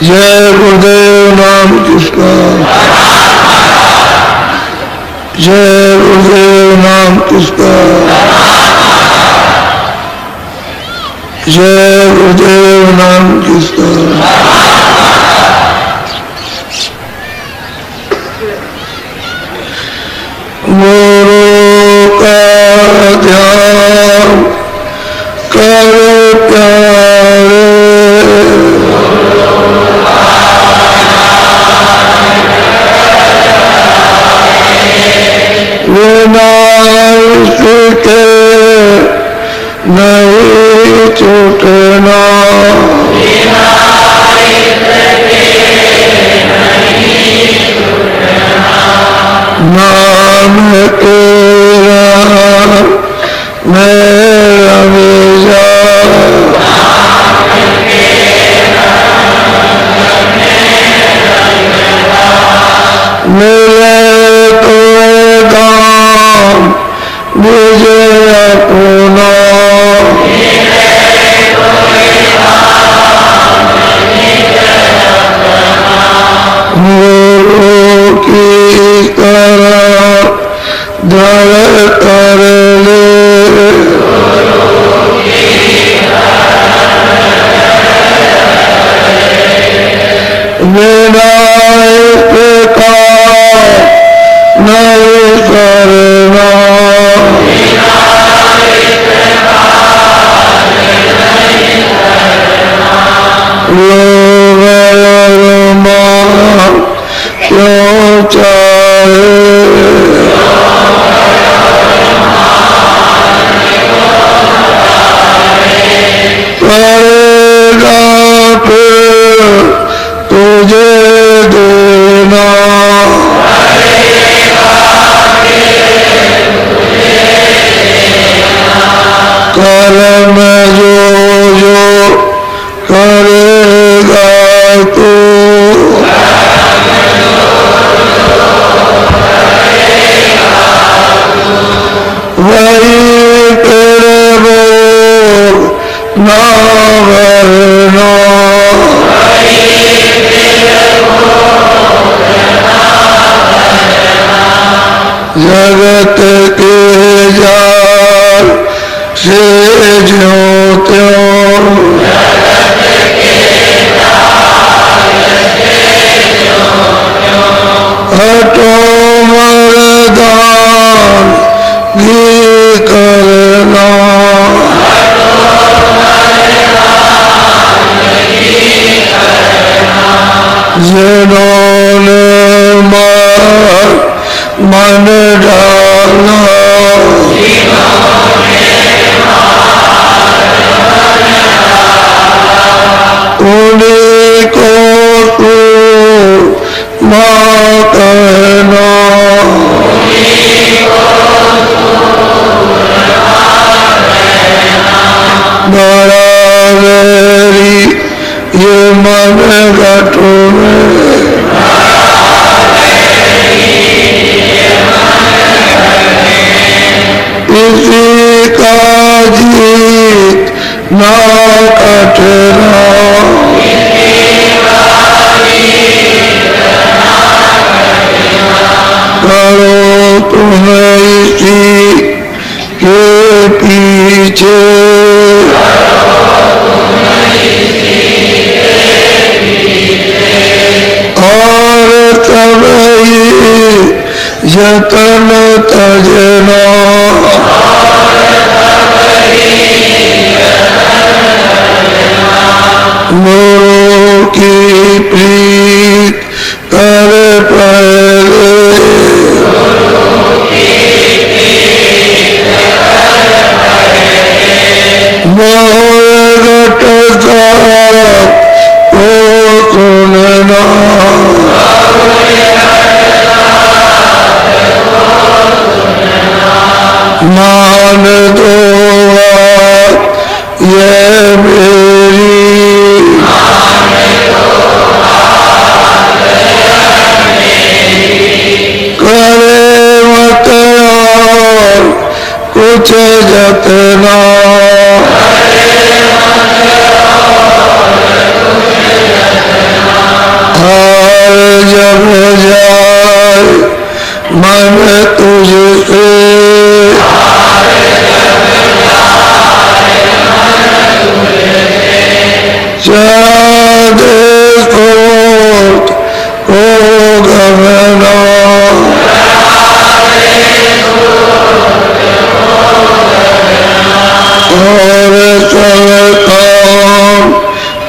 जय गुरुदेव नाम किसका, जय गुरुदेव नाम किसका, जय गुरुदेव नाम किसका। गुरु का ध्यान कर प्यारे, बिना इसके नहीं छूटना, नाम तेरा मेरा मेजा, मिले तो दाम विजय अपना, गुरु की तरह धर कर ले, बिना इसका नहीं करना, लोग मान क्यों चाहे, करेगा फिर तुझे देना, कर्म जो जो करेगा तू, वही तेरे बोल ना भरना, जगत के जाल से ज्यों त्यों, हटो मर्दान घी करना, जिन्होंने मन डाला, उन्हीं को तू माँ कहना, बड़ा मेरी ये मन घटों में, इसी का जीत ना कटना, करो तुम्हें इसी के पीछे, और तब यतन तजना, गुरु की प्रीत कर पहले, मोह घटता को सुनना, मान दो ये मेरी, करे मत और कुछ जतना,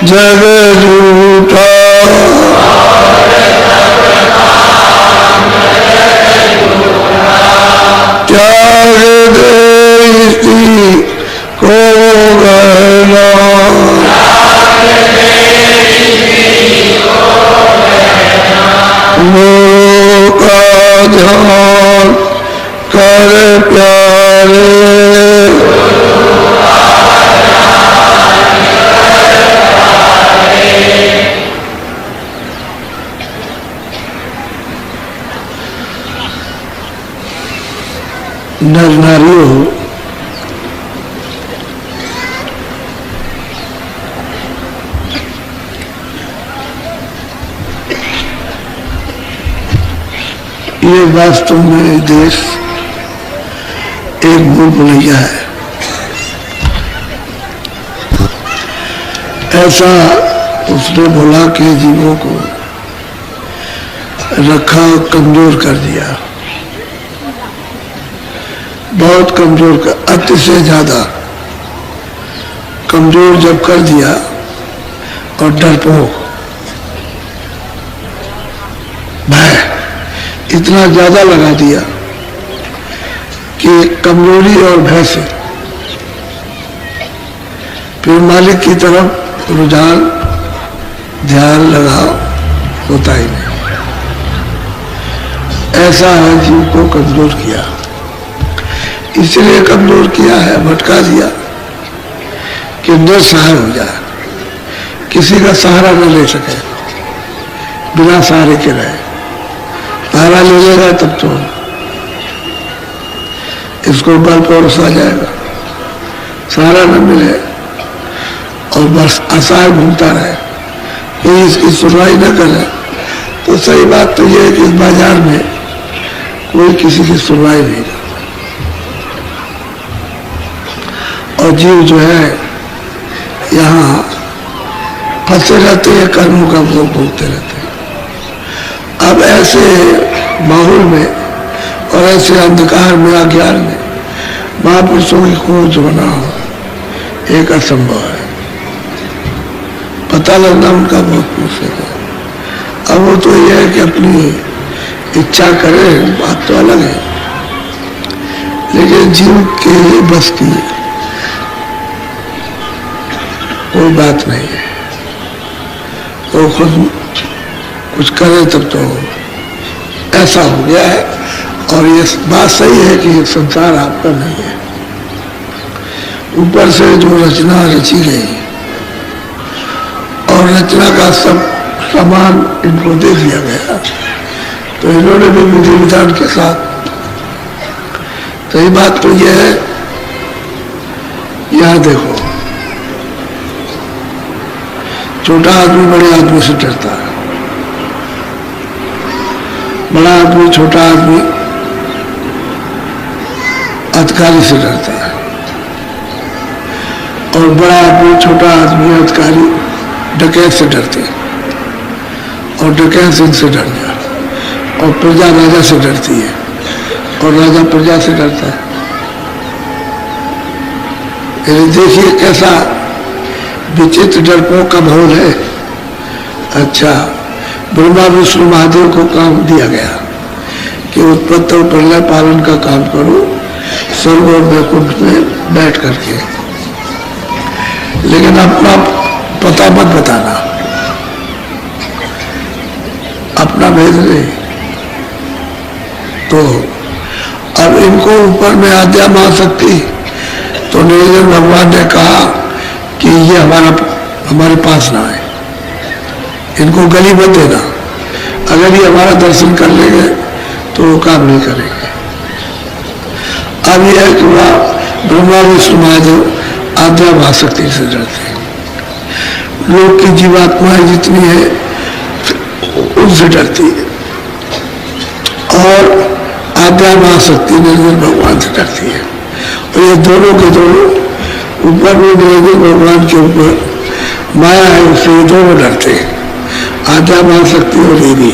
जग झूठा त्याग दे इसी को गहना गुरु का ध्यान कर प्यारे नर नारियों, ये वास्तव में देश एक भूल भुलैया है। ऐसा उसने भुला के जीवों को रखा, कमजोर कर दिया, बहुत कमजोर कर, अति से ज्यादा कमजोर जब कर दिया और डरपोक भय इतना ज्यादा लगा दिया कि कमजोरी और भय से फिर मालिक की तरफ रुझान ध्यान लगाओ होता ही नहीं। ऐसा है जीव को कमजोर किया, इसलिए कमजोर किया है, भटका दिया कि निसहाय हो जाए, किसी का सहारा न ले सके, बिना सहारे के रहे। सहारा ले लेगा तब तो इसको बल पौरुष आ जाएगा, सहारा न मिले और बस असहाय घूमता रहे, कोई इसकी सुनवाई न करे, तो सही बात तो यह है कि इस बाजार में कोई किसी की सुनवाई नहीं करता और जीव जो है यहाँ फंसे रहते हैं, कर्मों का भोग भोगते रहते हैं। अब ऐसे माहौल में और ऐसे अंधकार में, अज्ञान में महापुरुषों की खोज होना एक असंभव है, पता लगना उनका बहुत मुश्किल है। अब वो तो यह है कि अपनी इच्छा करे, बात तो अलग है, लेकिन जीव के बस की कोई बात नहीं है। वो खुद कुछ करे तब तो ऐसा हो गया है। और ये बात सही है कि ये संसार आपका नहीं है, ऊपर से जो रचना रची गई और रचना का सब सामान इनको दे दिया गया, तो इन्होंने भी विधि विधान के साथ, सही बात तो यह है, यहां देखो छोटा आदमी बड़े आदमी से डरता है, बड़ा आदमी छोटा आदमी अधिकारी से डरता है, और बड़ा आदमी छोटा आदमी अधिकारी डकैत से डरते हैं, और डकैत इनसे डर गया, और प्रजा राजा से डरती है, और राजा प्रजा से डरता है। देखिए कैसा विचित्र डरपोक का माहौल है। अच्छा, ब्रह्मा विष्णु महादेव को काम दिया गया कि उत्पत्ति और प्रलय पालन का काम करो स्वर्ग और वैकुंठ में बैठ करके, लेकिन अपना पता मत बताना, अपना भेद नहीं। तो अब इनको ऊपर में आज्ञा मान सकती, तो निरंजन भगवान ने कहा कि ये हमारे पास ना आए, इनको गली मत देना, अगर ये हमारा दर्शन कर लेंगे तो वो काम नहीं करेंगे। अब यह है कि वह ब्रह्मा विष्णु महादेव आज्ञा महाशक्ति से डरते हैं, लोक की जीवात्माएं जितनी है उनसे डरती है, और आज्ञा महाशक्ति निरंजन भगवान से डरती है। और ये दोनों के दोनों ऊपर में निरंजन भगवान के ऊपर माया है, उससे ये दोनों डरते हैं, आज्ञा महाशक्ति और ये भी।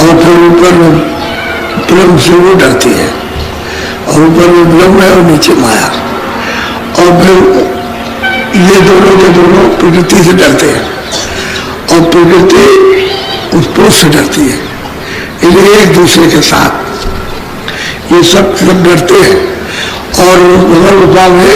और फिर ऊपर में ब्रह्म से वो डरती है, और ऊपर में ब्रह्म है और नीचे माया। और फिर ये दोनों के दोनों प्रकृति से डरते हैं और प्रकृति उस पुरुष से डरती है, इसलिए एक दूसरे के साथ ये सब डरते हैं। और भगवान रूपा में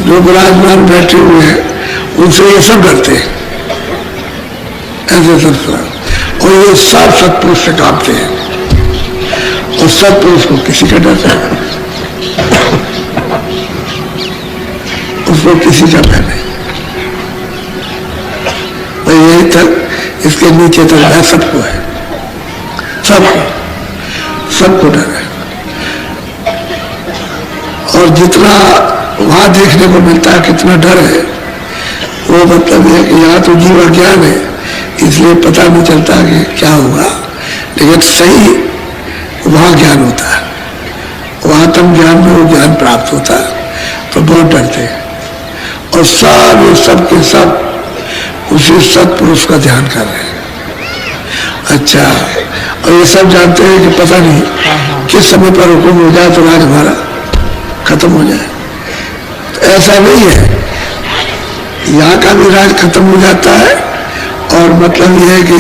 जो विराजमान बैठे हुए हैं उनसे ये सब डरते हैं, ऐसे सब। और ये सब सत्पुरुष से कांपते हैं और सत्पुरुष को किसी का डर है, उसको किसी का डर नहीं। तो यही तक इसके नीचे तक है, सबको है, सबको डर है। और जितना वहां देखने को मिलता है कितना डर है, वो मतलब है कि यहाँ तो जीव अज्ञान है इसलिए पता नहीं चलता कि क्या होगा, लेकिन सही वहां ज्ञान होता है, वहां तम ज्ञान में वो ज्ञान प्राप्त होता है तो बहुत डरते हैं। और सब के सब उसी सत्पुरुष का ध्यान कर रहे हैं। अच्छा, और ये सब जानते हैं कि पता नहीं किस समय पर हुक्म हो जाए तो राज हमारा खत्म हो जाए। तो ऐसा नहीं है, यहाँ का भी राज खत्म हो जाता है और मतलब यह है कि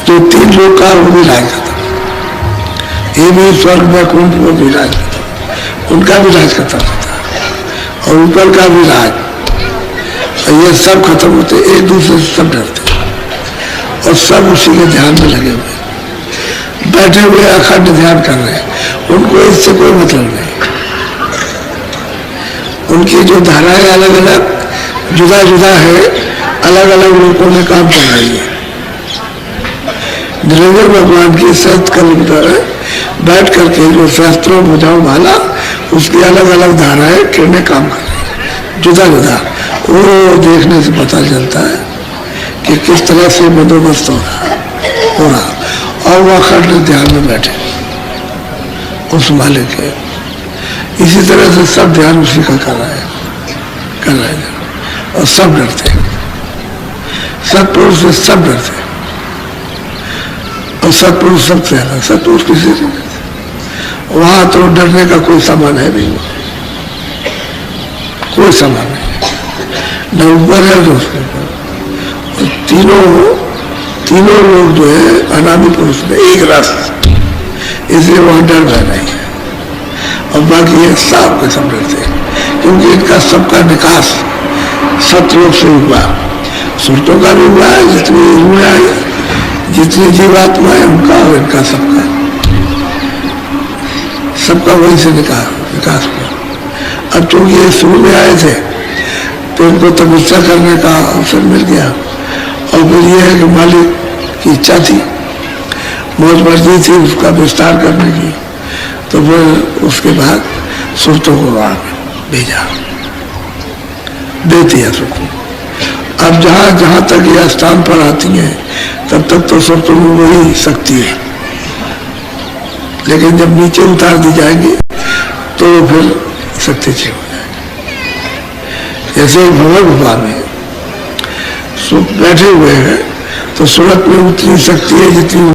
जो 3 लोग का वो भी राज खत्म, ये भी स्वर्ग वैकुंठ वो भी राज खत्म, उनका भी राज खत्म होता है और ऊपर का भी राज, और ये सब खत्म होते, एक दूसरे से सब डरते और सब उसी के ध्यान में लगे हुए बैठे हुए अखंड ध्यान कर रहे हैं। उनको इससे कोई मतलब नहीं, उनकी जो धाराएं अलग अलग जुदा जुदा है, अलग अलग रूपों में काम कर रही है। निरंजन भगवान की सत कलिक बैठ करके जो शास्त्रों बुझाओ वाला उसकी अलग अलग धाराएं किरणें काम कर रही है, जुदा जुदा। वो देखने से पता चलता है कि किस तरह से बंदोबस्त हो रहा और वह अखंड ध्यान में बैठे उस मालिक के। इसी तरह से सब ध्यान उसी का कर रहा है और सब डरते हैं, सत्पुरुष से सब डरते हैं और सत्पुरुष सबसे अलग, सत्पुरुष किसी से नहीं। वहां तो डरने का कोई सामान है नहीं, कोई सामान नहीं, न ऊपर है न उसके ऊपर। तीनों लोग जो है अनादि पुरुष में एक रस, इसलिए वहां डर भय नहीं है। और बाकी ये सब के सब डरते हैं क्योंकि इनका सबका विकास सतलोक से हुआ, सुरतों का भी हुआ है, जितनी रूढ़ा है, जितनी जीवात्मा है उनका और इनका सबका वहीं से विकास हुआ। अब चूंकि ये शुरू में आए थे तो इनको तपस्या करने का अवसर मिल गया और फिर यह है कि मालिक की इच्छा थी, मौज मर्जी थी उसका विस्तार करने की, तो फिर उसके बाद सुरतों को वहां भेजा, दे दिया सुरतों। अब जहां तक ये स्थान पर आती हैं तब तक तो सुरतों में वही शक्ति है, लेकिन जब नीचे उतार दी जाएगी तो फिर शक्ति छीन हो जाएगी। जैसे भगवत गुफा में बैठे हुए हैं तो सूरत में उतनी शक्ति है जितनी